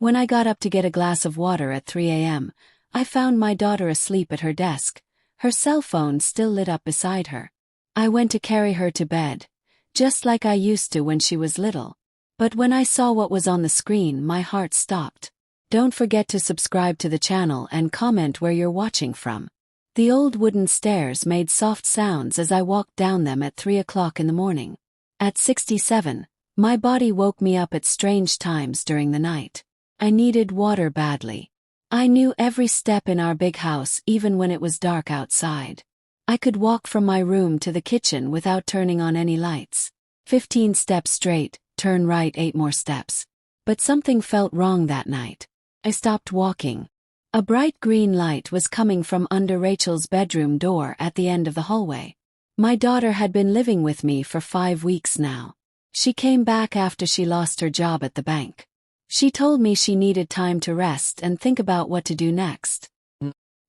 When I got up to get a glass of water at 3 a.m., I found my daughter asleep at her desk, her cell phone still lit up beside her. I went to carry her to bed, just like I used to when she was little. But when I saw what was on the screen, my heart stopped. Don't forget to subscribe to the channel and comment where you're watching from. The old wooden stairs made soft sounds as I walked down them at 3 o'clock in the morning. At 67, my body woke me up at strange times during the night. I needed water badly. I knew every step in our big house even when it was dark outside. I could walk from my room to the kitchen without turning on any lights. 15 steps straight, turn right 8 more steps. But something felt wrong that night. I stopped walking. A bright green light was coming from under Rachel's bedroom door at the end of the hallway. My daughter had been living with me for 5 weeks now. She came back after she lost her job at the bank. She told me she needed time to rest and think about what to do next.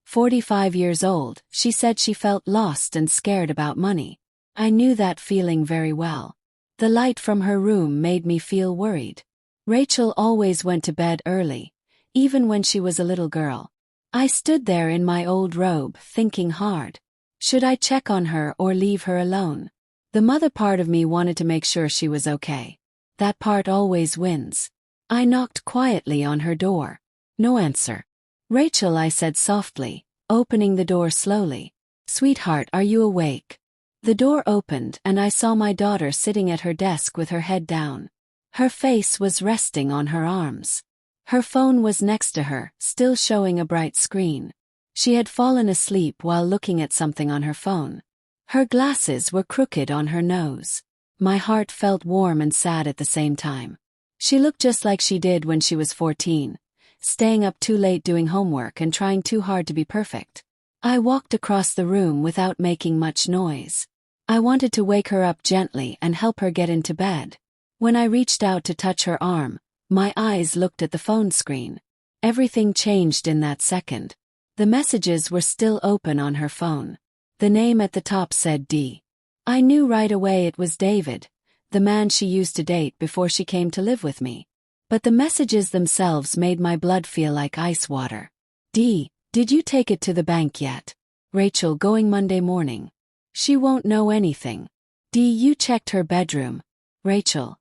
45 years old, she said she felt lost and scared about money. I knew that feeling very well. The light from her room made me feel worried. Rachel always went to bed early, even when she was a little girl. I stood there in my old robe, thinking hard. Should I check on her or leave her alone? The mother part of me wanted to make sure she was okay. That part always wins. I knocked quietly on her door. No answer. "Rachel," I said softly, opening the door slowly. "Sweetheart, are you awake?" The door opened and I saw my daughter sitting at her desk with her head down. Her face was resting on her arms. Her phone was next to her, still showing a bright screen. She had fallen asleep while looking at something on her phone. Her glasses were crooked on her nose. My heart felt warm and sad at the same time. She looked just like she did when she was 14, staying up too late doing homework and trying too hard to be perfect. I walked across the room without making much noise. I wanted to wake her up gently and help her get into bed. When I reached out to touch her arm, my eyes looked at the phone screen. Everything changed in that second. The messages were still open on her phone. The name at the top said D. I knew right away it was David, the man she used to date before she came to live with me. But the messages themselves made my blood feel like ice water. D. Did you take it to the bank yet? Rachel, going Monday morning. She won't know anything. D. You checked her bedroom. Rachel.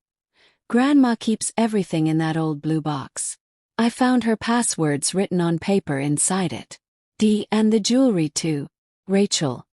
Grandma keeps everything in that old blue box. I found her passwords written on paper inside it. D. And the jewelry too. Rachel.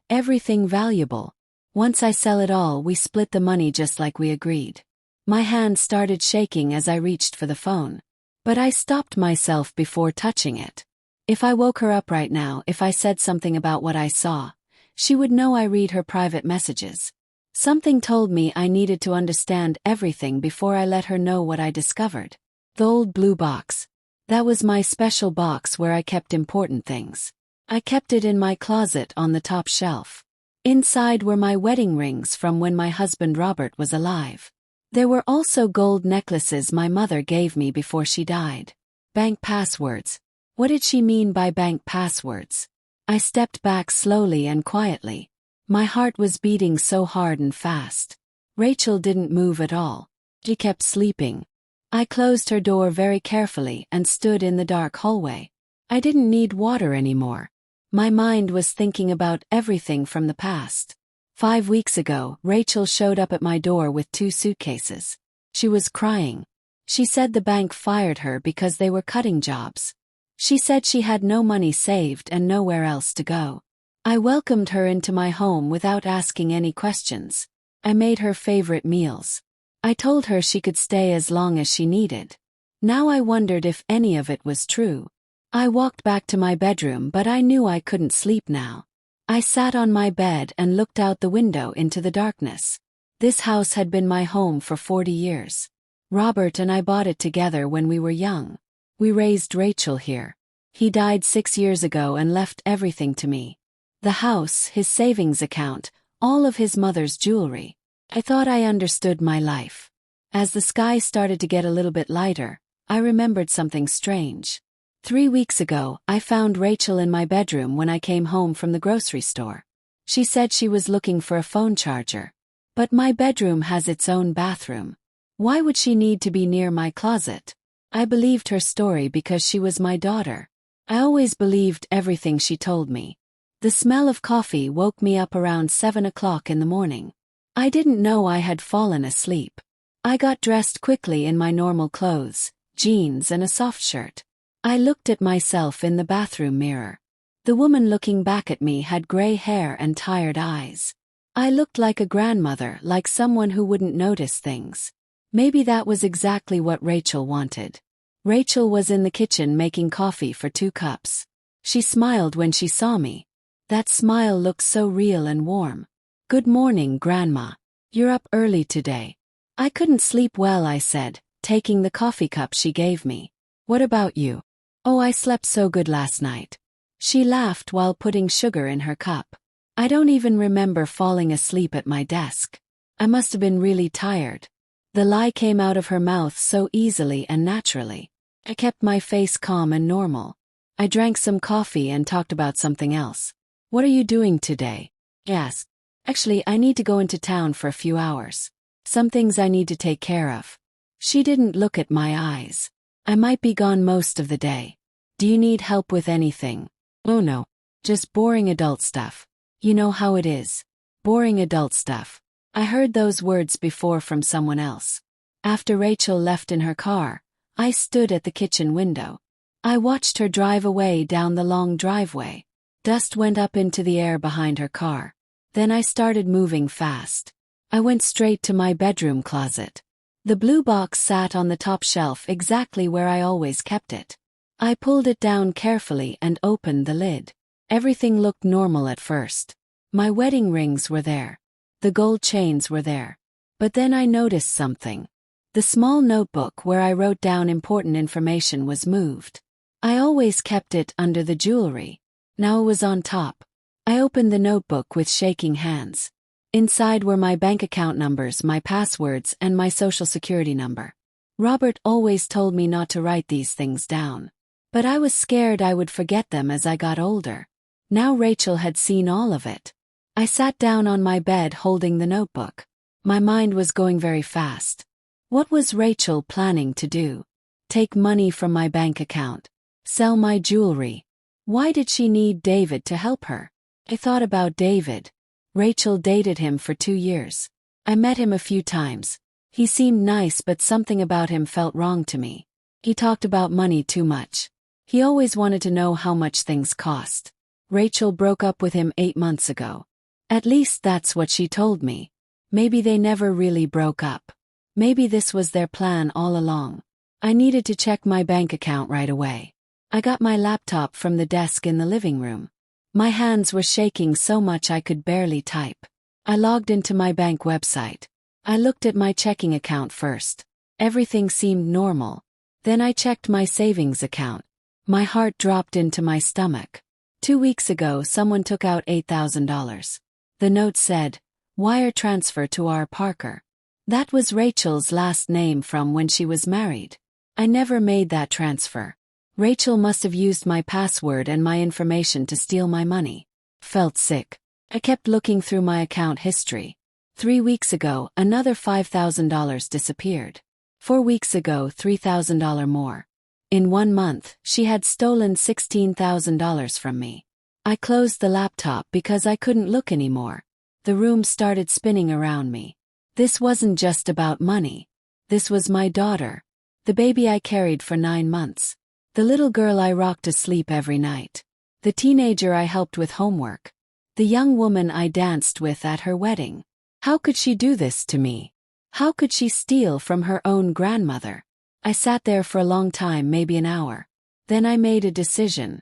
Everything valuable. Once I sell it all, we split the money just like we agreed. My hand started shaking as I reached for the phone. But I stopped myself before touching it. If I woke her up right now, if I said something about what I saw, she would know I read her private messages. Something told me I needed to understand everything before I let her know what I discovered. The old blue box. That was my special box where I kept important things. I kept it in my closet on the top shelf. Inside were my wedding rings from when my husband Robert was alive. There were also gold necklaces my mother gave me before she died. Bank passwords. What did she mean by bank passwords? I stepped back slowly and quietly. My heart was beating so hard and fast. Rachel didn't move at all. She kept sleeping. I closed her door very carefully and stood in the dark hallway. I didn't need water anymore. My mind was thinking about everything from the past. 5 weeks ago, Rachel showed up at my door with 2 suitcases. She was crying. She said the bank fired her because they were cutting jobs. She said she had no money saved and nowhere else to go. I welcomed her into my home without asking any questions. I made her favorite meals. I told her she could stay as long as she needed. Now I wondered if any of it was true. I walked back to my bedroom, but I knew I couldn't sleep now. I sat on my bed and looked out the window into the darkness. This house had been my home for 40 years. Robert and I bought it together when we were young. We raised Rachel here. He died 6 years ago and left everything to me. The house, his savings account, all of his mother's jewelry. I thought I understood my life. As the sky started to get a little bit lighter, I remembered something strange. 3 weeks ago, I found Rachel in my bedroom when I came home from the grocery store. She said she was looking for a phone charger. But my bedroom has its own bathroom. Why would she need to be near my closet? I believed her story because she was my daughter. I always believed everything she told me. The smell of coffee woke me up around 7 o'clock in the morning. I didn't know I had fallen asleep. I got dressed quickly in my normal clothes, jeans and a soft shirt. I looked at myself in the bathroom mirror. The woman looking back at me had gray hair and tired eyes. I looked like a grandmother, like someone who wouldn't notice things. Maybe that was exactly what Rachel wanted. Rachel was in the kitchen making coffee for 2 cups. She smiled when she saw me. That smile looked so real and warm. "Good morning, Grandma. You're up early today." "I couldn't sleep well," I said, taking the coffee cup she gave me. "What about you?" "Oh, I slept so good last night." She laughed while putting sugar in her cup. "I don't even remember falling asleep at my desk. I must have been really tired." The lie came out of her mouth so easily and naturally. I kept my face calm and normal. I drank some coffee and talked about something else. "What are you doing today?" I asked. "Actually, I need to go into town for a few hours. Some things I need to take care of." She didn't look at my eyes. "I might be gone most of the day. Do you need help with anything?" "Oh no. Just boring adult stuff. You know how it is. Boring adult stuff." I heard those words before from someone else. After Rachel left in her car, I stood at the kitchen window. I watched her drive away down the long driveway. Dust went up into the air behind her car. Then I started moving fast. I went straight to my bedroom closet. The blue box sat on the top shelf exactly where I always kept it. I pulled it down carefully and opened the lid. Everything looked normal at first. My wedding rings were there. The gold chains were there. But then I noticed something. The small notebook where I wrote down important information was moved. I always kept it under the jewelry. Now it was on top. I opened the notebook with shaking hands. Inside were my bank account numbers, my passwords, and my social security number. Robert always told me not to write these things down. But I was scared I would forget them as I got older. Now Rachel had seen all of it. I sat down on my bed holding the notebook. My mind was going very fast. What was Rachel planning to do? Take money from my bank account? Sell my jewelry? Why did she need David to help her? I thought about David. Rachel dated him for 2 years. I met him a few times. He seemed nice, but something about him felt wrong to me. He talked about money too much. He always wanted to know how much things cost. Rachel broke up with him 8 months ago. At least that's what she told me. Maybe they never really broke up. Maybe this was their plan all along. I needed to check my bank account right away. I got my laptop from the desk in the living room. My hands were shaking so much I could barely type. I logged into my bank website. I looked at my checking account first. Everything seemed normal. Then I checked my savings account. My heart dropped into my stomach. 2 weeks ago, someone took out $8,000. The note said, "Wire transfer to R. Parker." That was Rachel's last name from when she was married. I never made that transfer. Rachel must have used my password and my information to steal my money. Felt sick. I kept looking through my account history. 3 weeks ago, another $5,000 disappeared. 4 weeks ago, $3,000 more. In 1 month, she had stolen $16,000 from me. I closed the laptop because I couldn't look anymore. The room started spinning around me. This wasn't just about money. This was my daughter. The baby I carried for 9 months. The little girl I rocked to sleep every night. The teenager I helped with homework. The young woman I danced with at her wedding. How could she do this to me? How could she steal from her own grandmother? I sat there for a long time, maybe an hour. Then I made a decision.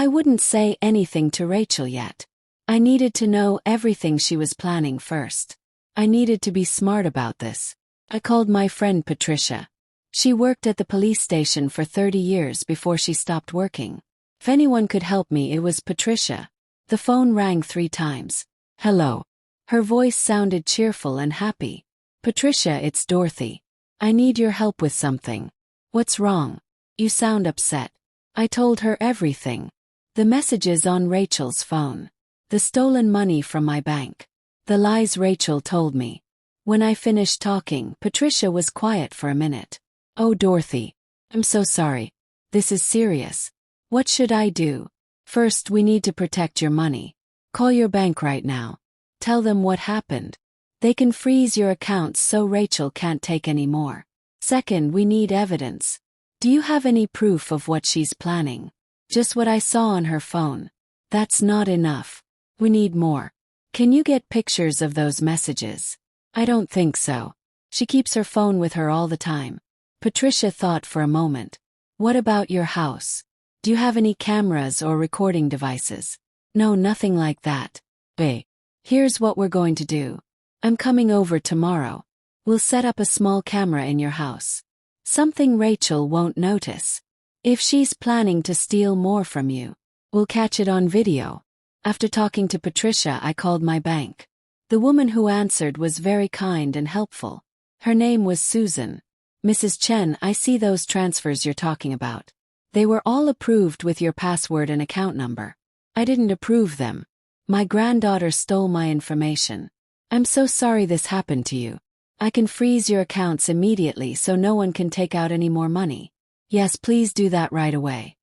I wouldn't say anything to Rachel yet. I needed to know everything she was planning first. I needed to be smart about this. I called my friend Patricia. She worked at the police station for 30 years before she stopped working. If anyone could help me, it was Patricia. The phone rang 3 times. "Hello." Her voice sounded cheerful and happy. "Patricia, it's Dorothy. I need your help with something." "What's wrong? You sound upset." I told her everything. The messages on Rachel's phone. The stolen money from my bank. The lies Rachel told me. When I finished talking, Patricia was quiet for a minute. "Oh, Dorothy. I'm so sorry. This is serious. What should I do? First, we need to protect your money. Call your bank right now. Tell them what happened. They can freeze your accounts so Rachel can't take any more. Second, we need evidence. Do you have any proof of what she's planning? Just what I saw on her phone. That's not enough. We need more. Can you get pictures of those messages? I don't think so. She keeps her phone with her all the time. Patricia thought for a moment. What about your house? Do you have any cameras or recording devices? No, nothing like that. Bae. Here's what we're going to do. I'm coming over tomorrow. We'll set up a small camera in your house. Something Rachel won't notice. If she's planning to steal more from you, we'll catch it on video. After talking to Patricia, I called my bank. The woman who answered was very kind and helpful. Her name was Susan. Mrs. Chen, I see those transfers you're talking about. They were all approved with your password and account number. I didn't approve them. My granddaughter stole my information. I'm so sorry this happened to you. I can freeze your accounts immediately so no one can take out any more money. Yes, please do that right away.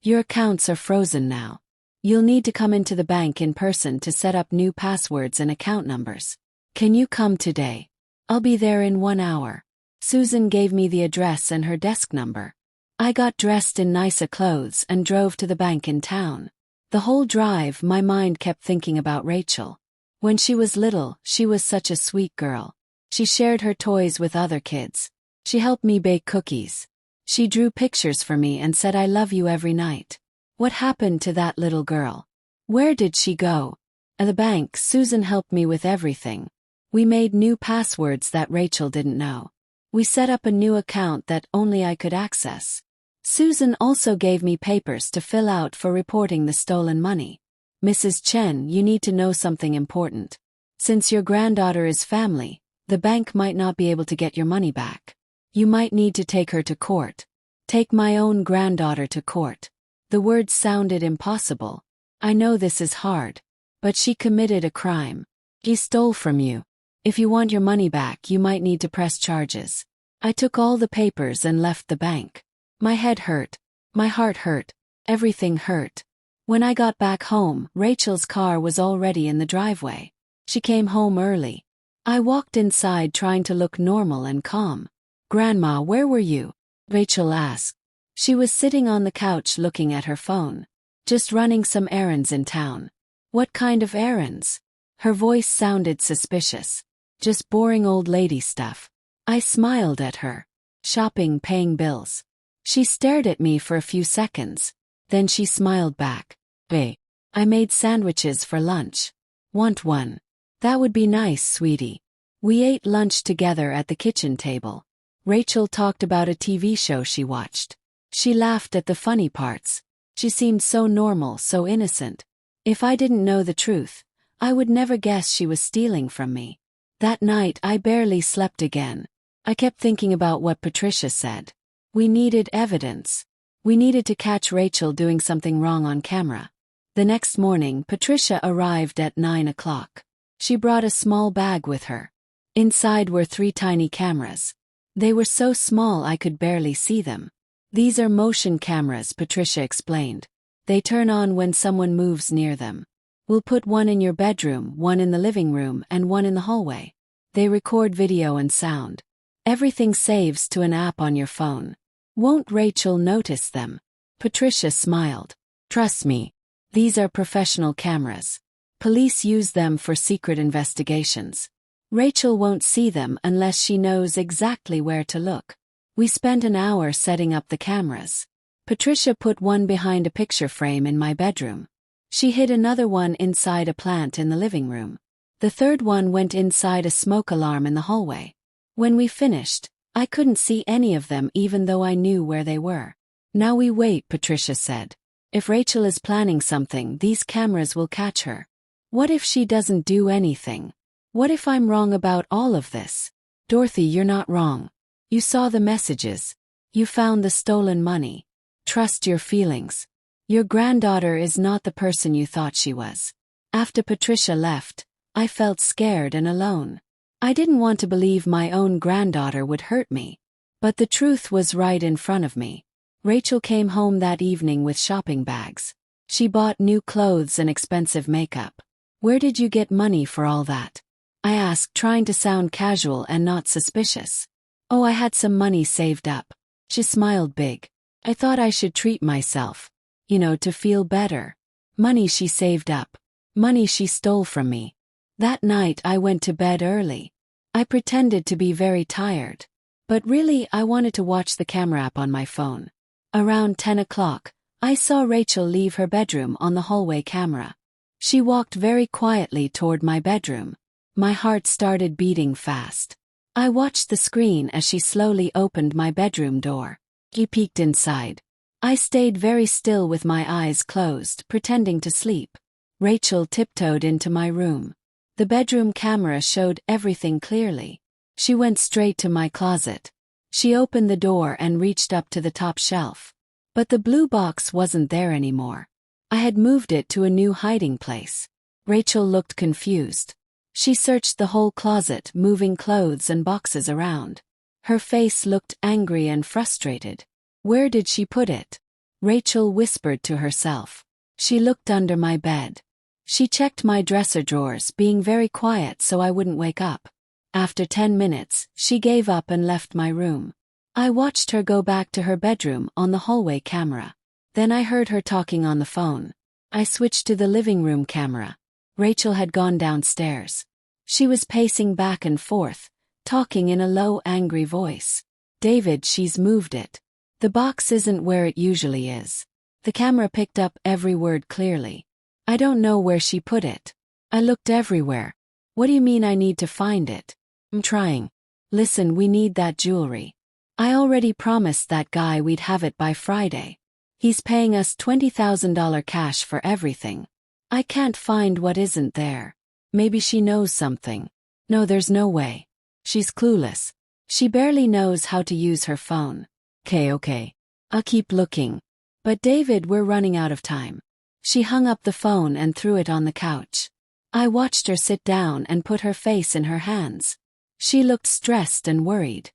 Your accounts are frozen now. You'll need to come into the bank in person to set up new passwords and account numbers. Can you come today? I'll be there in 1 hour. Susan gave me the address and her desk number. I got dressed in nicer clothes and drove to the bank in town. The whole drive, my mind kept thinking about Rachel. When she was little, she was such a sweet girl. She shared her toys with other kids. She helped me bake cookies. She drew pictures for me and said I love you every night. What happened to that little girl? Where did she go? At the bank, Susan helped me with everything. We made new passwords that Rachel didn't know. We set up a new account that only I could access. Susan also gave me papers to fill out for reporting the stolen money. Mrs. Chen, you need to know something important. Since your granddaughter is family, the bank might not be able to get your money back. You might need to take her to court. Take my own granddaughter to court. The words sounded impossible. I know this is hard, but she committed a crime. She stole from you. If you want your money back, you might need to press charges. I took all the papers and left the bank. My head hurt. My heart hurt. Everything hurt. When I got back home, Rachel's car was already in the driveway. She came home early. I walked inside trying to look normal and calm. Grandma, where were you? Rachel asked. She was sitting on the couch looking at her phone. Just running some errands in town. What kind of errands? Her voice sounded suspicious. Just boring old lady stuff. I smiled at her. Shopping, paying bills. She stared at me for a few seconds. Then she smiled back. Bae, I made sandwiches for lunch. Want one? That would be nice, sweetie. We ate lunch together at the kitchen table. Rachel talked about a TV show she watched. She laughed at the funny parts. She seemed so normal, so innocent. If I didn't know the truth, I would never guess she was stealing from me. That night I barely slept again. I kept thinking about what Patricia said. We needed evidence. We needed to catch Rachel doing something wrong on camera. The next morning, Patricia arrived at 9 o'clock. She brought a small bag with her. Inside were 3 tiny cameras. They were so small I could barely see them. These are motion cameras, Patricia explained. They turn on when someone moves near them. We'll put one in your bedroom, one in the living room, and one in the hallway. They record video and sound. Everything saves to an app on your phone. Won't Rachel notice them? Patricia smiled. Trust me. These are professional cameras. Police use them for secret investigations. Rachel won't see them unless she knows exactly where to look. We spent an hour setting up the cameras. Patricia put one behind a picture frame in my bedroom. She hid another one inside a plant in the living room. The third one went inside a smoke alarm in the hallway. When we finished, I couldn't see any of them even though I knew where they were. Now we wait, Patricia said. If Rachel is planning something, these cameras will catch her. What if she doesn't do anything? What if I'm wrong about all of this? Dorothy, you're not wrong. You saw the messages. You found the stolen money. Trust your feelings. Your granddaughter is not the person you thought she was. After Patricia left, I felt scared and alone. I didn't want to believe my own granddaughter would hurt me. But the truth was right in front of me. Rachel came home that evening with shopping bags. She bought new clothes and expensive makeup. "Where did you get money for all that?" I asked, trying to sound casual and not suspicious. "Oh, I had some money saved up." She smiled big. "I thought I should treat myself. To feel better." Money she saved up. Money she stole from me. That night I went to bed early. I pretended to be very tired. But really I wanted to watch the camera app on my phone. Around 10 o'clock, I saw Rachel leave her bedroom on the hallway camera. She walked very quietly toward my bedroom. My heart started beating fast. I watched the screen as she slowly opened my bedroom door. He peeked inside. I stayed very still with my eyes closed, pretending to sleep. Rachel tiptoed into my room. The bedroom camera showed everything clearly. She went straight to my closet. She opened the door and reached up to the top shelf. But the blue box wasn't there anymore. I had moved it to a new hiding place. Rachel looked confused. She searched the whole closet, moving clothes and boxes around. Her face looked angry and frustrated. "Where did she put it?" Rachel whispered to herself. She looked under my bed. She checked my dresser drawers, being very quiet so I wouldn't wake up. After 10 minutes, she gave up and left my room. I watched her go back to her bedroom on the hallway camera. Then I heard her talking on the phone. I switched to the living room camera. Rachel had gone downstairs. She was pacing back and forth, talking in a low, angry voice. "David, she's moved it. The box isn't where it usually is." The camera picked up every word clearly. "I don't know where she put it. I looked everywhere." "What do you mean I need to find it?" "I'm trying." "Listen, we need that jewelry. I already promised that guy we'd have it by Friday. He's paying us $20,000 cash for everything. I can't find what isn't there. Maybe she knows something." "No, there's no way. She's clueless. She barely knows how to use her phone." Okay. I'll keep looking." "But David, we're running out of time." She hung up the phone and threw it on the couch. I watched her sit down and put her face in her hands. She looked stressed and worried.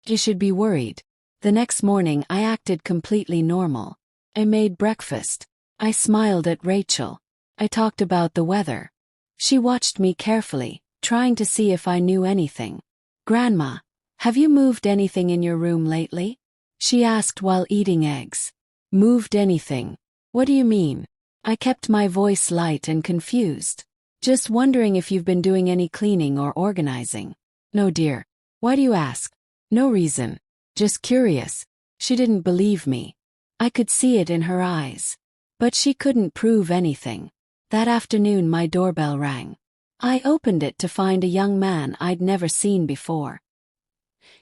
You should be worried." The next morning I acted completely normal. I made breakfast. I smiled at Rachel. I talked about the weather. She watched me carefully, trying to see if I knew anything. "Grandma, have you moved anything in your room lately?" she asked while eating eggs. "Moved anything? What do you mean?" I kept my voice light and confused. "Just wondering if you've been doing any cleaning or organizing." "No, dear. Why do you ask?" "No reason. Just curious." She didn't believe me. I could see it in her eyes. But she couldn't prove anything. That afternoon my doorbell rang. I opened it to find a young man I'd never seen before.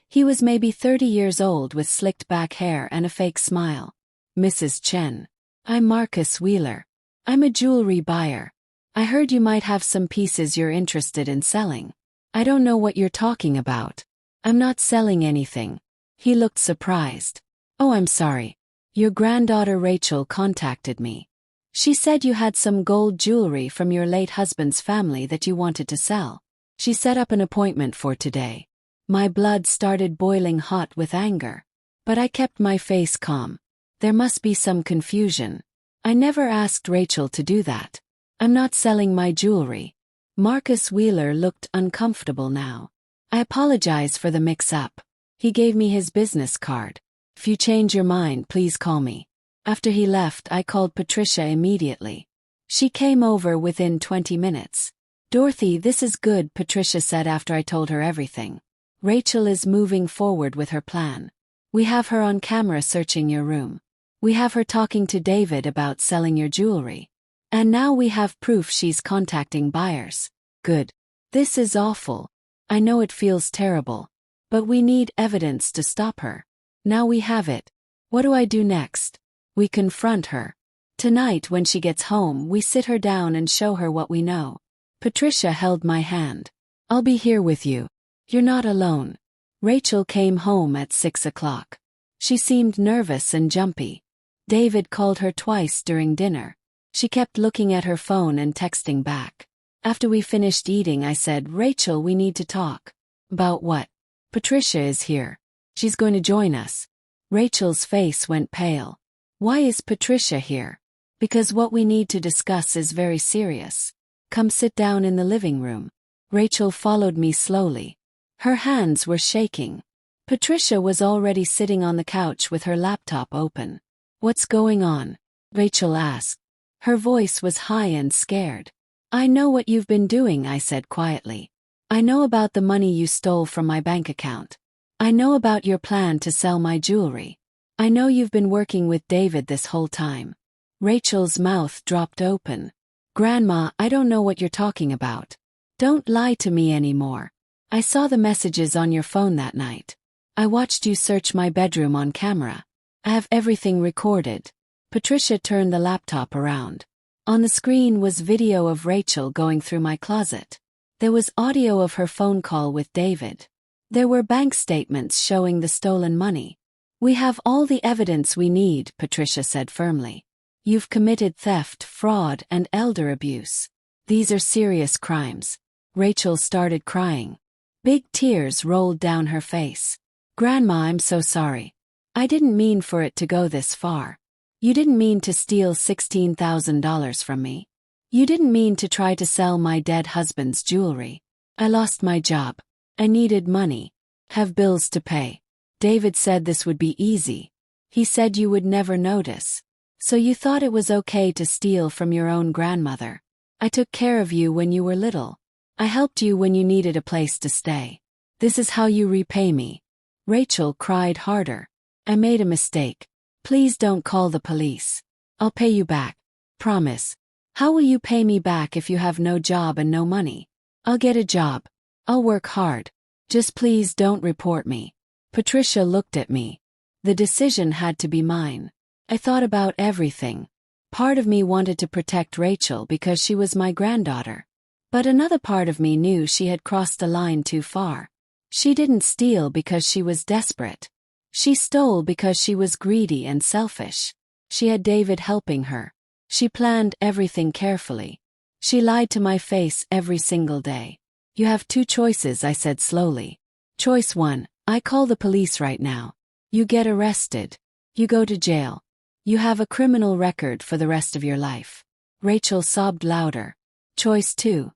He was maybe 30 years old with slicked back hair and a fake smile. "Mrs. Chen. I'm Marcus Wheeler. I'm a jewelry buyer. I heard you might have some pieces you're interested in selling." "I don't know what you're talking about. I'm not selling anything." He looked surprised. "Oh, I'm sorry. Your granddaughter Rachel contacted me. She said you had some gold jewelry from your late husband's family that you wanted to sell. She set up an appointment for today." My blood started boiling hot with anger. But I kept my face calm. There must be some confusion. I never asked Rachel to do that. "I'm not selling my jewelry." Marcus Wheeler looked uncomfortable now. "I apologize for the mix-up." He gave me his business card. "If you change your mind, please call me." After he left, I called Patricia immediately. She came over within 20 minutes. "Dorothy, this is good," Patricia said after I told her everything. "Rachel is moving forward with her plan. We have her on camera searching your room. We have her talking to David about selling your jewelry. And now we have proof she's contacting buyers." "Good. This is awful. I know it feels terrible. But we need evidence to stop her. Now we have it. What do I do next?" "We confront her. Tonight when she gets home, we sit her down and show her what we know." Patricia held my hand. "I'll be here with you. You're not alone." Rachel came home at 6 o'clock. She seemed nervous and jumpy. David called her twice during dinner. She kept looking at her phone and texting back. After we finished eating, I said, "Rachel, we need to talk." "About what?" "Patricia is here. She's going to join us. Rachel's face went pale. Why is Patricia here? Because what we need to discuss is very serious. Come sit down in the living room. Rachel followed me slowly. Her hands were shaking. Patricia was already sitting on the couch with her laptop open. What's going on? Rachel asked. Her voice was high and scared. I know what you've been doing, I said quietly. I know about the money you stole from my bank account. I know about your plan to sell my jewelry. I know you've been working with David this whole time. Rachel's mouth dropped open. Grandma, I don't know what you're talking about. Don't lie to me anymore. I saw the messages on your phone that night. I watched you search my bedroom on camera. I have everything recorded. Patricia turned the laptop around. On the screen was video of Rachel going through my closet. There was audio of her phone call with David. There were bank statements showing the stolen money. We have all the evidence we need, Patricia said firmly. You've committed theft, fraud, and elder abuse. These are serious crimes. Rachel started crying. Big tears rolled down her face. Grandma, I'm so sorry. I didn't mean for it to go this far. You didn't mean to steal $16,000 from me. You didn't mean to try to sell my dead husband's jewelry. I lost my job. I needed money. Have bills to pay. David said this would be easy. He said you would never notice. So you thought it was okay to steal from your own grandmother. I took care of you when you were little. I helped you when you needed a place to stay. This is how you repay me. Rachel cried harder. I made a mistake. Please don't call the police. I'll pay you back. Promise. How will you pay me back if you have no job and no money? I'll get a job. I'll work hard. Just please don't report me. Patricia looked at me. The decision had to be mine. I thought about everything. Part of me wanted to protect Rachel because she was my granddaughter. But another part of me knew she had crossed the line too far. She didn't steal because she was desperate. She stole because she was greedy and selfish. She had David helping her. She planned everything carefully. She lied to my face every single day. You have two choices, I said slowly. Choice 1, I call the police right now. You get arrested. You go to jail. You have a criminal record for the rest of your life. Rachel sobbed louder. Choice 2,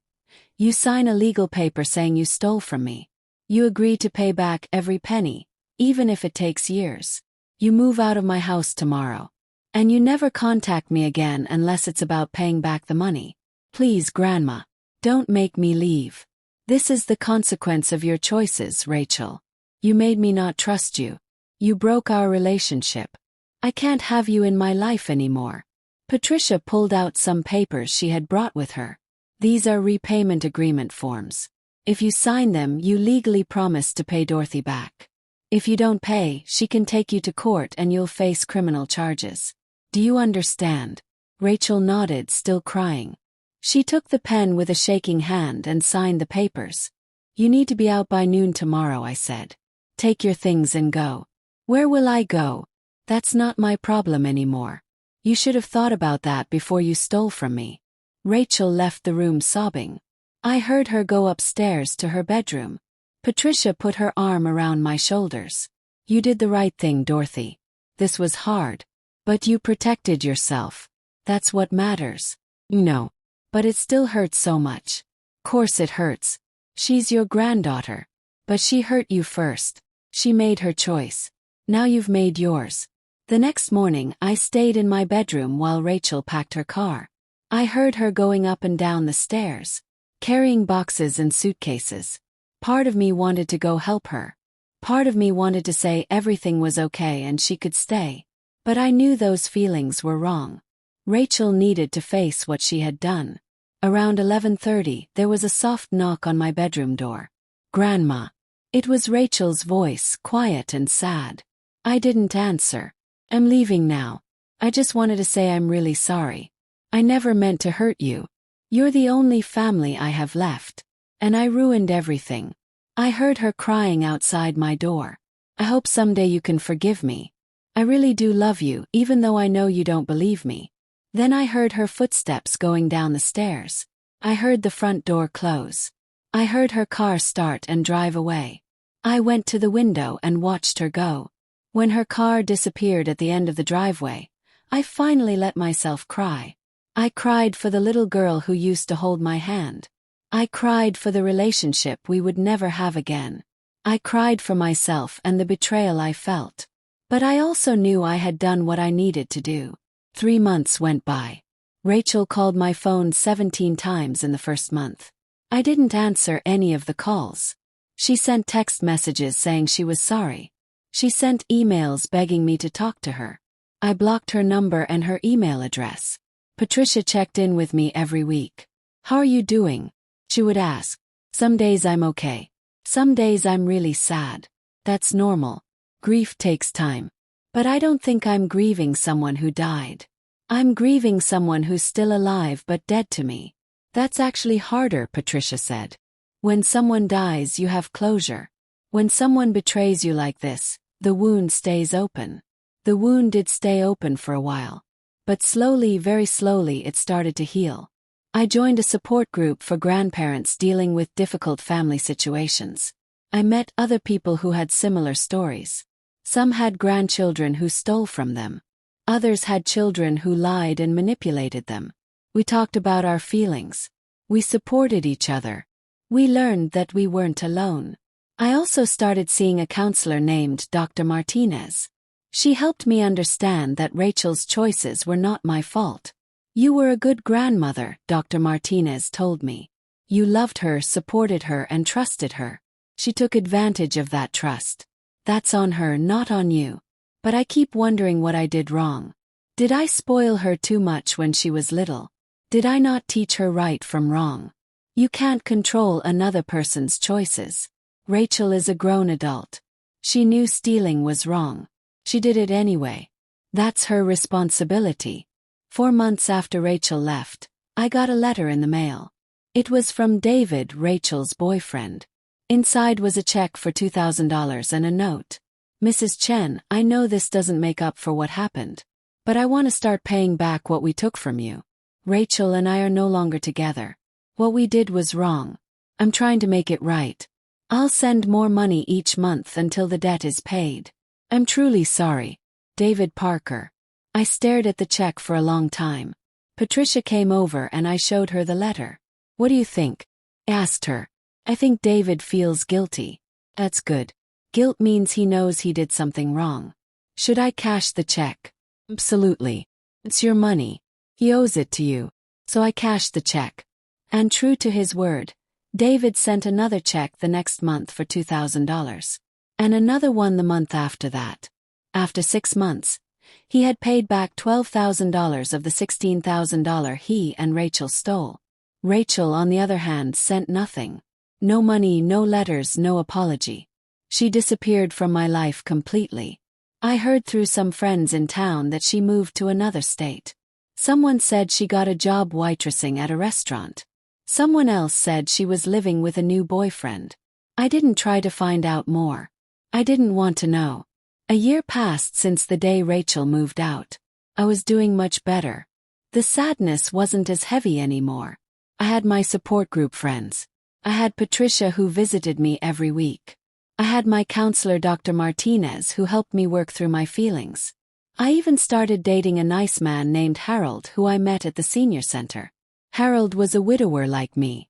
you sign a legal paper saying you stole from me. You agree to pay back every penny, even if it takes years. You move out of my house tomorrow. And you never contact me again unless it's about paying back the money. Please, Grandma, don't make me leave. This is the consequence of your choices, Rachel. You made me not trust you. You broke our relationship. I can't have you in my life anymore. Patricia pulled out some papers she had brought with her. These are repayment agreement forms. If you sign them, you legally promise to pay Dorothy back. If you don't pay, she can take you to court and you'll face criminal charges. Do you understand? Rachel nodded, still crying. She took the pen with a shaking hand and signed the papers. You need to be out by noon tomorrow, I said. Take your things and go. Where will I go? That's not my problem anymore. You should have thought about that before you stole from me. Rachel left the room sobbing. I heard her go upstairs to her bedroom. Patricia put her arm around my shoulders. You did the right thing, Dorothy. This was hard. But you protected yourself. That's what matters. No. But it still hurts so much. Course it hurts. She's your granddaughter. But she hurt you first. She made her choice. Now you've made yours. The next morning, I stayed in my bedroom while Rachel packed her car. I heard her going up and down the stairs, carrying boxes and suitcases. Part of me wanted to go help her. Part of me wanted to say everything was okay and she could stay. But I knew those feelings were wrong. Rachel needed to face what she had done. Around 11:30, there was a soft knock on my bedroom door. Grandma. It was Rachel's voice, quiet and sad. I didn't answer. I'm leaving now. I just wanted to say I'm really sorry. I never meant to hurt you. You're the only family I have left. And I ruined everything. I heard her crying outside my door. I hope someday you can forgive me. I really do love you, even though I know you don't believe me. Then I heard her footsteps going down the stairs. I heard the front door close. I heard her car start and drive away. I went to the window and watched her go. When her car disappeared at the end of the driveway, I finally let myself cry. I cried for the little girl who used to hold my hand. I cried for the relationship we would never have again. I cried for myself and the betrayal I felt. But I also knew I had done what I needed to do. 3 months went by. Rachel called my phone 17 times in the first month. I didn't answer any of the calls. She sent text messages saying she was sorry. She sent emails begging me to talk to her. I blocked her number and her email address. Patricia checked in with me every week. "How are you doing?" she would ask. "Some days I'm okay. Some days I'm really sad. That's normal. Grief takes time. But I don't think I'm grieving someone who died. I'm grieving someone who's still alive but dead to me." "That's actually harder," Patricia said. "When someone dies, you have closure. When someone betrays you like this, the wound stays open." The wound did stay open for a while. But slowly, very slowly, it started to heal. I joined a support group for grandparents dealing with difficult family situations. I met other people who had similar stories. Some had grandchildren who stole from them. Others had children who lied and manipulated them. We talked about our feelings. We supported each other. We learned that we weren't alone. I also started seeing a counselor named Dr. Martinez. She helped me understand that Rachel's choices were not my fault. "You were a good grandmother," Dr. Martinez told me. "You loved her, supported her, and trusted her. She took advantage of that trust. That's on her, not on you. But I keep wondering what I did wrong. Did I spoil her too much when she was little? Did I not teach her right from wrong? You can't control another person's choices. Rachel is a grown adult. She knew stealing was wrong. She did it anyway. That's her responsibility." 4 months after Rachel left, I got a letter in the mail. It was from David, Rachel's boyfriend. Inside was a check for $2,000 and a note. "Mrs. Chen, I know this doesn't make up for what happened. But I want to start paying back what we took from you. Rachel and I are no longer together. What we did was wrong. I'm trying to make it right. I'll send more money each month until the debt is paid. I'm truly sorry. David Parker." I stared at the check for a long time. Patricia came over and I showed her the letter. "What do you think?" I asked her. "I think David feels guilty." "That's good. Guilt means he knows he did something wrong." "Should I cash the check?" "Absolutely. It's your money. He owes it to you." So I cashed the check. And true to his word, David sent another check the next month for $2,000. And another one the month after that. After 6 months, he had paid back $12,000 of the $16,000 he and Rachel stole. Rachel, on the other hand, sent nothing. No money, no letters, no apology. She disappeared from my life completely. I heard through some friends in town that she moved to another state. Someone said she got a job waitressing at a restaurant. Someone else said she was living with a new boyfriend. I didn't try to find out more. I didn't want to know. A year passed since the day Rachel moved out. I was doing much better. The sadness wasn't as heavy anymore. I had my support group friends. I had Patricia who visited me every week. I had my counselor Dr. Martinez who helped me work through my feelings. I even started dating a nice man named Harold who I met at the senior center. Harold was a widower like me.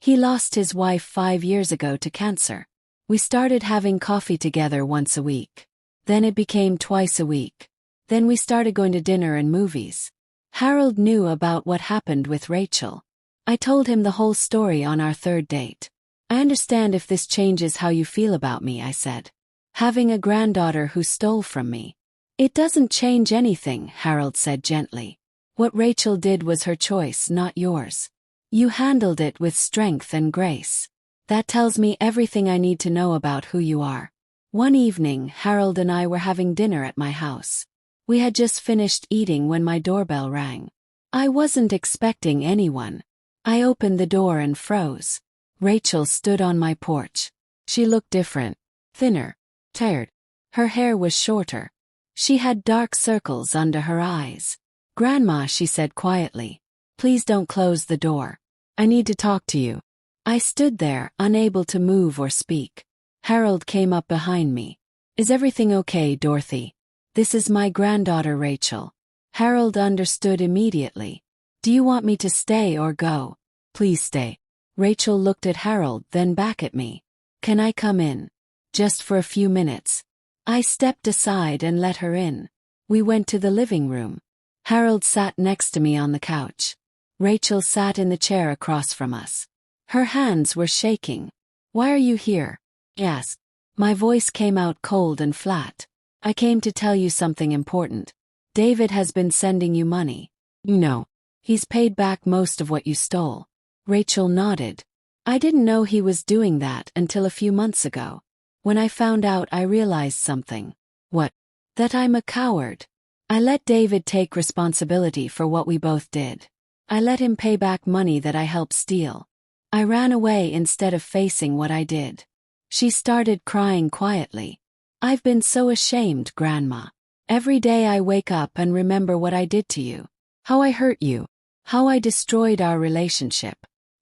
He lost his wife 5 years ago to cancer. We started having coffee together once a week. Then it became twice a week. Then we started going to dinner and movies. Harold knew about what happened with Rachel. I told him the whole story on our 3rd date. "I understand if this changes how you feel about me," I said. "Having a granddaughter who stole from me." "It doesn't change anything," Harold said gently. "What Rachel did was her choice, not yours. You handled it with strength and grace. That tells me everything I need to know about who you are." One evening, Harold and I were having dinner at my house. We had just finished eating when my doorbell rang. I wasn't expecting anyone. I opened the door and froze. Rachel stood on my porch. She looked different, thinner, tired. Her hair was shorter. She had dark circles under her eyes. "Grandma," she said quietly, "please don't close the door. I need to talk to you." I stood there, unable to move or speak. Harold came up behind me. Is everything okay, Dorothy? This is my granddaughter Rachel. Harold understood immediately. Do you want me to stay or go? Please stay. Rachel looked at Harold, then back at me. Can I come in? Just for a few minutes. I stepped aside and let her in. We went to the living room. Harold sat next to me on the couch. Rachel sat in the chair across from us. Her hands were shaking. Why are you here? I asked. My voice came out cold and flat. I came to tell you something important. David has been sending you money. You know. He's paid back most of what you stole. Rachel nodded. I didn't know he was doing that until a few months ago. When I found out, I realized something. What? That I'm a coward. I let David take responsibility for what we both did. I let him pay back money that I helped steal. I ran away instead of facing what I did. She started crying quietly. I've been so ashamed, Grandma. Every day I wake up and remember what I did to you. How I hurt you. How I destroyed our relationship.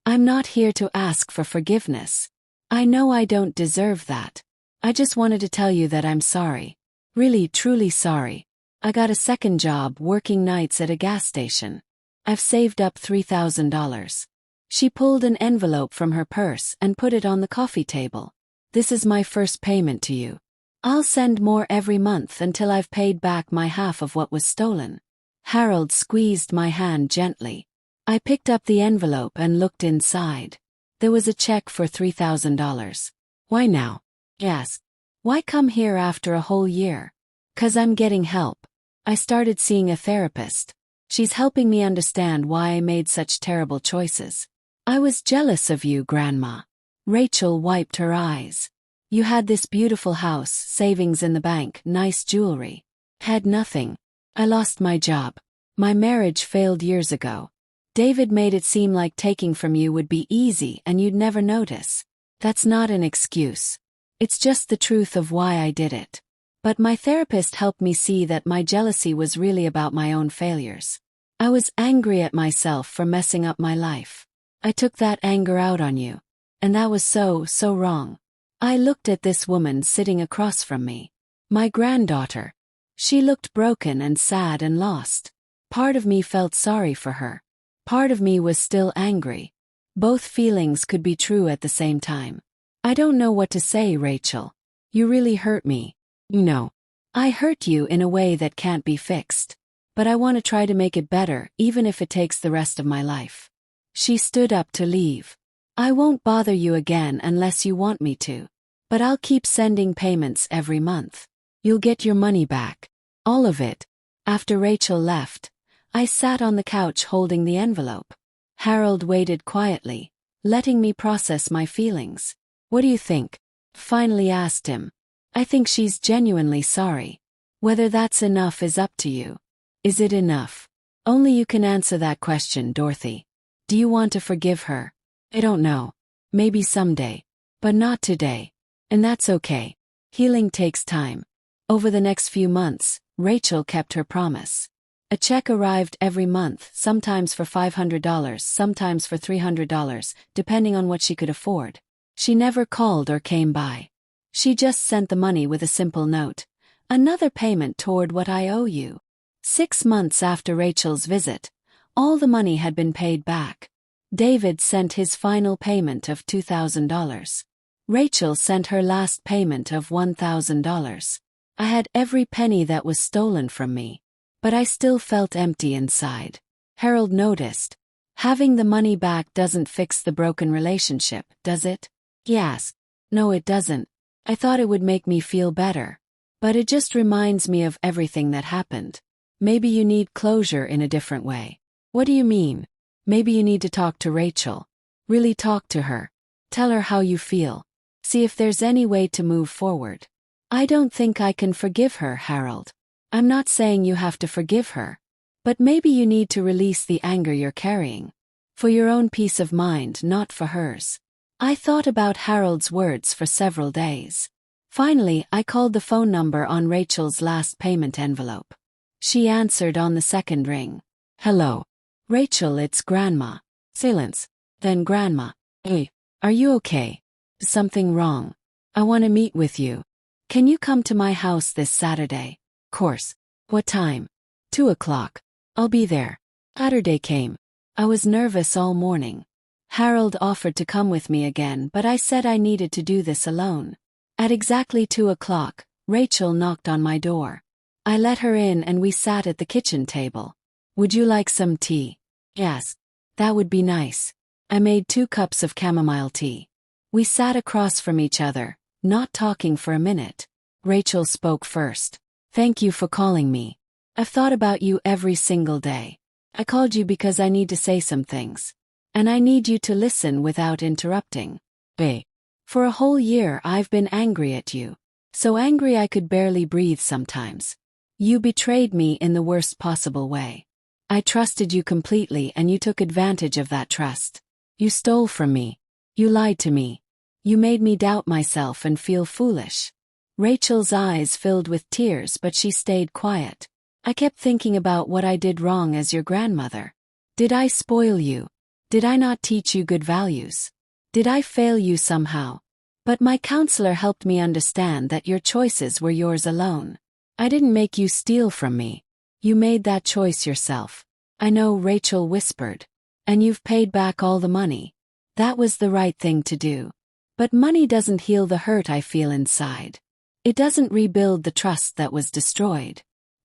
I'm not here to ask for forgiveness. I know I don't deserve that. I just wanted to tell you that I'm sorry. Really, truly sorry. I got a second job working nights at a gas station. I've saved up $3,000. She pulled an envelope from her purse and put it on the coffee table. This is my first payment to you. I'll send more every month until I've paid back my half of what was stolen. Harold squeezed my hand gently. I picked up the envelope and looked inside. There was a check for $3,000. Why now? I asked. Why come here after a whole year? 'Cause I'm getting help. I started seeing a therapist. She's helping me understand why I made such terrible choices. I was jealous of you, Grandma. Rachel wiped her eyes. You had this beautiful house, savings in the bank, nice jewelry. Had nothing. I lost my job. My marriage failed years ago. David made it seem like taking from you would be easy and you'd never notice. That's not an excuse. It's just the truth of why I did it. But my therapist helped me see that my jealousy was really about my own failures. I was angry at myself for messing up my life. I took that anger out on you. And that was so wrong. I looked at this woman sitting across from me. My granddaughter. She looked broken and sad and lost. Part of me felt sorry for her. Part of me was still angry. Both feelings could be true at the same time. I don't know what to say, Rachel. You really hurt me. You know. I hurt you in a way that can't be fixed. But I want to try to make it better, even if it takes the rest of my life. She stood up to leave. I won't bother you again unless you want me to. But I'll keep sending payments every month. You'll get your money back. All of it. After Rachel left, I sat on the couch holding the envelope. Harold waited quietly, letting me process my feelings. What do you think? Finally asked him. I think she's genuinely sorry. Whether that's enough is up to you. Is it enough? Only you can answer that question, Dorothy. Do you want to forgive her? I don't know. Maybe someday. But not today. And that's okay. Healing takes time. Over the next few months, Rachel kept her promise. A check arrived every month, sometimes for $500, sometimes for $300, depending on what she could afford. She never called or came by. She just sent the money with a simple note. Another payment toward what I owe you. 6 months after Rachel's visit, all the money had been paid back. David sent his final payment of $2,000. Rachel sent her last payment of $1,000. I had every penny that was stolen from me. But I still felt empty inside. Harold noticed. Having the money back doesn't fix the broken relationship, does it? He asked. No, it doesn't. I thought it would make me feel better. But it just reminds me of everything that happened. Maybe you need closure in a different way. What do you mean? Maybe you need to talk to Rachel. Really talk to her. Tell her how you feel. See if there's any way to move forward. I don't think I can forgive her, Harold. I'm not saying you have to forgive her. But maybe you need to release the anger you're carrying. For your own peace of mind, not for hers. I thought about Harold's words for several days. Finally, I called the phone number on Rachel's last payment envelope. She answered on the second ring. Hello. Rachel, it's Grandma. Silence. Then Grandma. Hey, are you okay? Something wrong? I want to meet with you. Can you come to my house this Saturday? Course. What time? 2 o'clock. I'll be there. Saturday came. I was nervous all morning. Harold offered to come with me again, but I said I needed to do this alone. At exactly 2 o'clock, Rachel knocked on my door. I let her in and we sat at the kitchen table. Would you like some tea? Yes. That would be nice. I made 2 cups of chamomile tea. We sat across from each other, not talking for a minute. Rachel spoke first. Thank you for calling me. I've thought about you every single day. I called you because I need to say some things. And I need you to listen without interrupting. Babe. For a whole year I've been angry at you. So angry I could barely breathe sometimes. You betrayed me in the worst possible way. I trusted you completely and you took advantage of that trust. You stole from me. You lied to me. You made me doubt myself and feel foolish. Rachel's eyes filled with tears, but she stayed quiet. I kept thinking about what I did wrong as your grandmother. Did I spoil you? Did I not teach you good values? Did I fail you somehow? But my counselor helped me understand that your choices were yours alone. I didn't make you steal from me. You made that choice yourself. I know, Rachel whispered. And you've paid back all the money. That was the right thing to do. But money doesn't heal the hurt I feel inside. It doesn't rebuild the trust that was destroyed.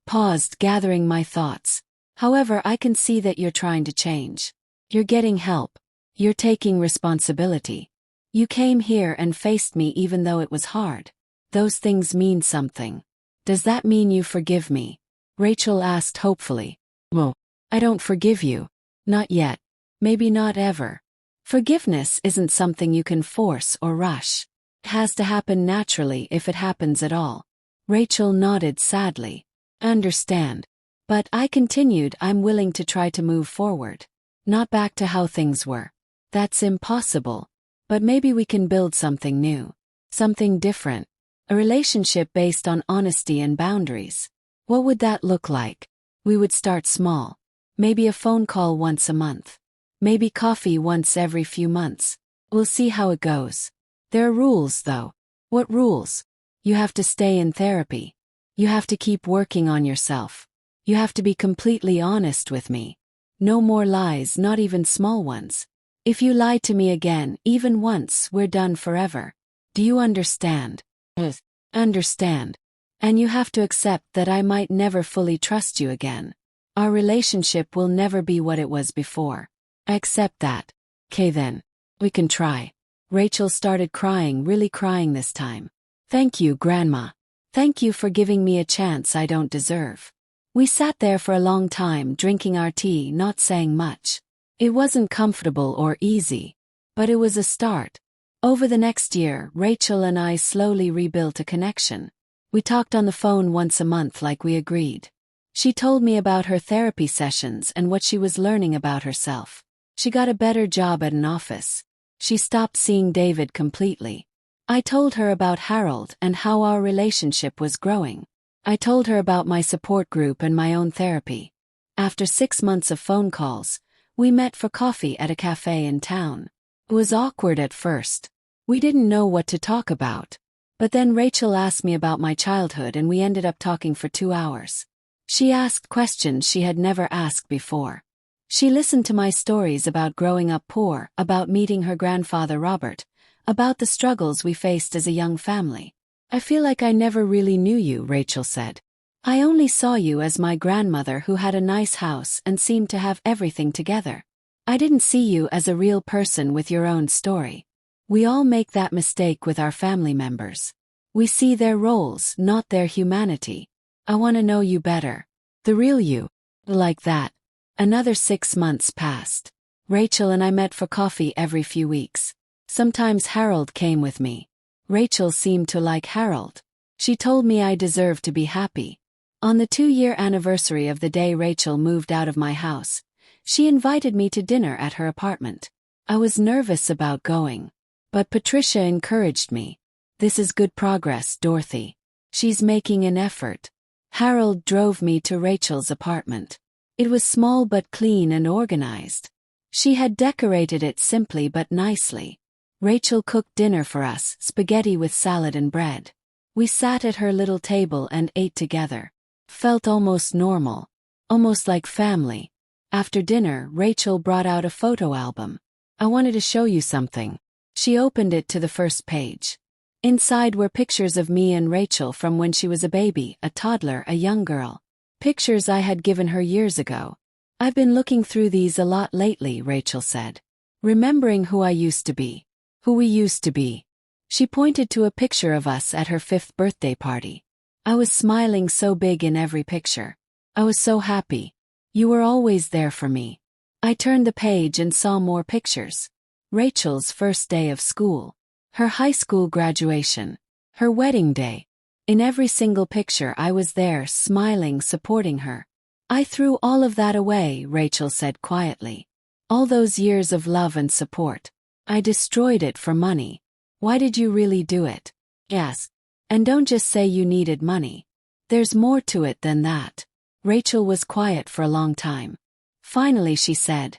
Paused, gathering my thoughts. However, I can see that you're trying to change. You're getting help. You're taking responsibility. You came here and faced me even though it was hard. Those things mean something. Does that mean you forgive me? Rachel asked hopefully. Well, I don't forgive you. Not yet. Maybe not ever. Forgiveness isn't something you can force or rush. It has to happen naturally if it happens at all. Rachel nodded sadly. I understand. But I continued, I'm willing to try to move forward. Not back to how things were. That's impossible. But maybe we can build something new. Something different. A relationship based on honesty and boundaries. What would that look like? We would start small. Maybe a phone call once a month. Maybe coffee once every few months. We'll see how it goes. There are rules, though. What rules? You have to stay in therapy. You have to keep working on yourself. You have to be completely honest with me. No more lies, not even small ones. If you lie to me again, even once, we're done forever. Do you understand? Yes. Understand. And you have to accept that I might never fully trust you again. Our relationship will never be what it was before. I accept that. 'Kay then. We can try. Rachel started crying, really crying this time. Thank you, Grandma. Thank you for giving me a chance I don't deserve. We sat there for a long time, drinking our tea, not saying much. It wasn't comfortable or easy, but it was a start. Over the next year, Rachel and I slowly rebuilt a connection. We talked on the phone once a month like we agreed. She told me about her therapy sessions and what she was learning about herself. She got a better job at an office. She stopped seeing David completely. I told her about Harold and how our relationship was growing. I told her about my support group and my own therapy. After 6 months of phone calls, we met for coffee at a cafe in town. It was awkward at first. We didn't know what to talk about. But then Rachel asked me about my childhood and we ended up talking for 2 hours. She asked questions she had never asked before. She listened to my stories about growing up poor, about meeting her grandfather Robert, about the struggles we faced as a young family. I feel like I never really knew you, Rachel said. I only saw you as my grandmother who had a nice house and seemed to have everything together. I didn't see you as a real person with your own story. We all make that mistake with our family members. We see their roles, not their humanity. I want to know you better. The real you. Like that. Another 6 months passed. Rachel and I met for coffee every few weeks. Sometimes Harold came with me. Rachel seemed to like Harold. She told me I deserved to be happy. On the 2-year anniversary of the day Rachel moved out of my house, she invited me to dinner at her apartment. I was nervous about going. But Patricia encouraged me. This is good progress, Dorothy. She's making an effort. Harold drove me to Rachel's apartment. It was small but clean and organized. She had decorated it simply but nicely. Rachel cooked dinner for us, spaghetti with salad and bread. We sat at her little table and ate together. Felt almost normal. Almost like family. After dinner, Rachel brought out a photo album. I wanted to show you something. She opened it to the first page. Inside were pictures of me and Rachel from when she was a baby, a toddler, a young girl. Pictures I had given her years ago. I've been looking through these a lot lately, Rachel said. Remembering who I used to be. Who we used to be. She pointed to a picture of us at her 5th birthday party. I was smiling so big in every picture. I was so happy. You were always there for me. I turned the page and saw more pictures. Rachel's first day of school. Her high school graduation. Her wedding day. In every single picture I was there, smiling, supporting her. I threw all of that away, Rachel said quietly. All those years of love and support. I destroyed it for money. Why did you really do it? Yes. And don't just say you needed money. There's more to it than that. Rachel was quiet for a long time. Finally she said,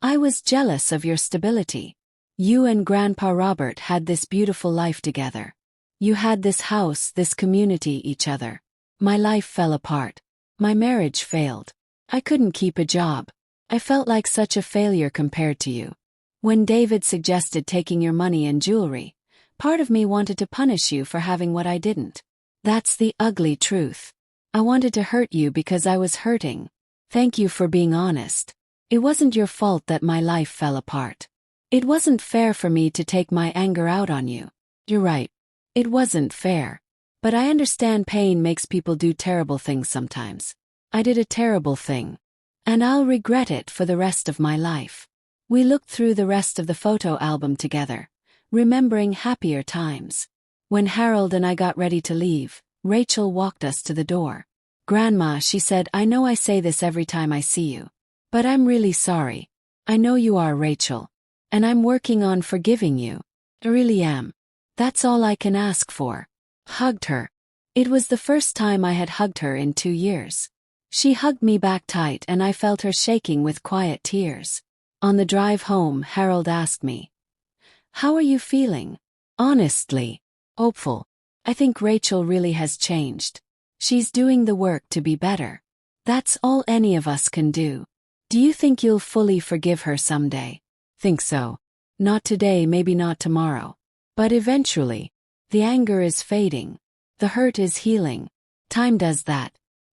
I was jealous of your stability. You and Grandpa Robert had this beautiful life together. You had this house, this community, each other. My life fell apart. My marriage failed. I couldn't keep a job. I felt like such a failure compared to you. When David suggested taking your money and jewelry, part of me wanted to punish you for having what I didn't. That's the ugly truth. I wanted to hurt you because I was hurting. Thank you for being honest. It wasn't your fault that my life fell apart. It wasn't fair for me to take my anger out on you. You're right. It wasn't fair. But I understand pain makes people do terrible things sometimes. I did a terrible thing. And I'll regret it for the rest of my life. We looked through the rest of the photo album together, remembering happier times. When Harold and I got ready to leave, Rachel walked us to the door. Grandma, she said, I know I say this every time I see you. But I'm really sorry. I know you are, Rachel. And I'm working on forgiving you. I really am. That's all I can ask for. Hugged her. It was the first time I had hugged her in 2 years. She hugged me back tight and I felt her shaking with quiet tears. On the drive home, Harold asked me, How are you feeling? Honestly. Hopeful. I think Rachel really has changed. She's doing the work to be better. That's all any of us can do. Do you think you'll fully forgive her someday? Think so. Not today, maybe not tomorrow. But eventually. The anger is fading. The hurt is healing. Time does that.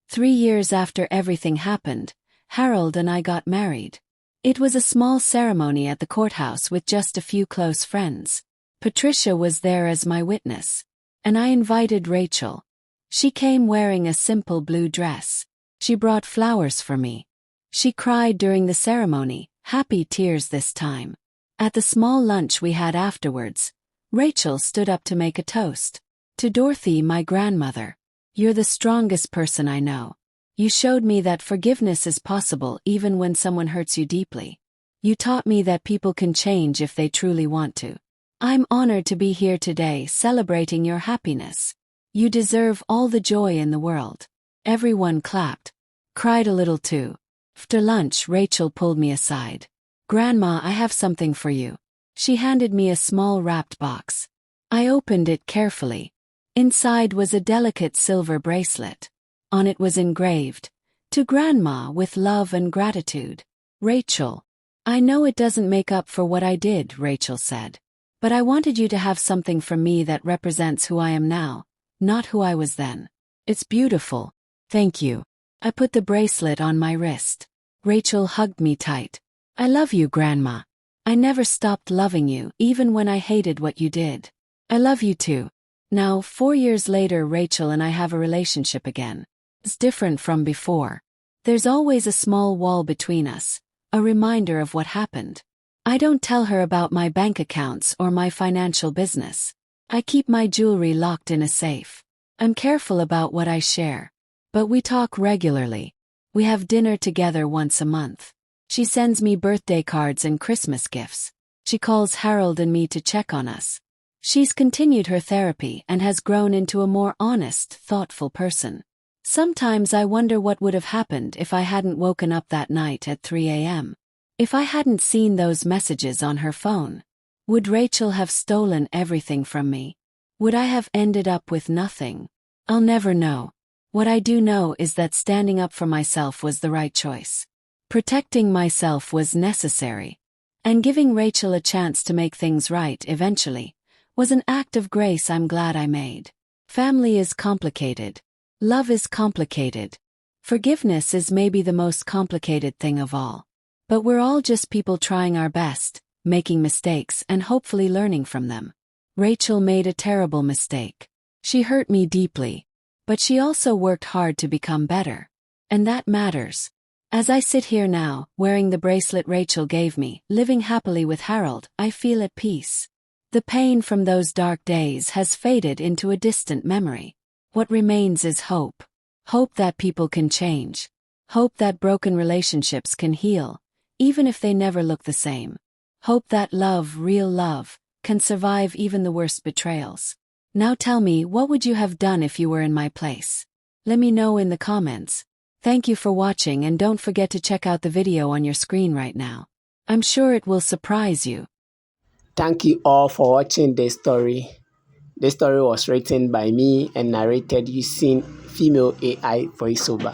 3 years after everything happened, Harold and I got married. It was a small ceremony at the courthouse with just a few close friends. Patricia was there as my witness. And I invited Rachel. She came wearing a simple blue dress. She brought flowers for me. She cried during the ceremony, happy tears this time. At the small lunch we had afterwards, Rachel stood up to make a toast. To Dorothy, my grandmother. You're the strongest person I know. You showed me that forgiveness is possible even when someone hurts you deeply. You taught me that people can change if they truly want to. I'm honored to be here today celebrating your happiness. You deserve all the joy in the world. Everyone clapped. Cried a little too. After lunch, Rachel pulled me aside. Grandma, I have something for you. She handed me a small wrapped box. I opened it carefully. Inside was a delicate silver bracelet. On it was engraved, To Grandma with love and gratitude. Rachel. I know it doesn't make up for what I did, Rachel said. But I wanted you to have something from me that represents who I am now, not who I was then. It's beautiful. Thank you. I put the bracelet on my wrist. Rachel hugged me tight. I love you, Grandma. I never stopped loving you, even when I hated what you did. I love you too. Now, 4 years later, Rachel and I have a relationship again. It's different from before. There's always a small wall between us, a reminder of what happened. I don't tell her about my bank accounts or my financial business. I keep my jewelry locked in a safe. I'm careful about what I share. But we talk regularly. We have dinner together once a month. She sends me birthday cards and Christmas gifts. She calls Harold and me to check on us. She's continued her therapy and has grown into a more honest, thoughtful person. Sometimes I wonder what would have happened if I hadn't woken up that night at 3 a.m. If I hadn't seen those messages on her phone. Would Rachel have stolen everything from me? Would I have ended up with nothing? I'll never know. What I do know is that standing up for myself was the right choice. Protecting myself was necessary. And giving Rachel a chance to make things right eventually was an act of grace I'm glad I made. Family is complicated. Love is complicated. Forgiveness is maybe the most complicated thing of all. But we're all just people trying our best, making mistakes and hopefully learning from them. Rachel made a terrible mistake. She hurt me deeply. But she also worked hard to become better. And that matters. As I sit here now, wearing the bracelet Rachel gave me, living happily with Harold, I feel at peace. The pain from those dark days has faded into a distant memory. What remains is hope. Hope that people can change. Hope that broken relationships can heal, even if they never look the same. Hope that love, real love, can survive even the worst betrayals. Now tell me, what would you have done if you were in my place? Let me know in the comments. Thank you for watching, and don't forget to check out the video on your screen right now. I'm sure it will surprise you. Thank you all for watching this story. This story was written by me and narrated using female AI voiceover.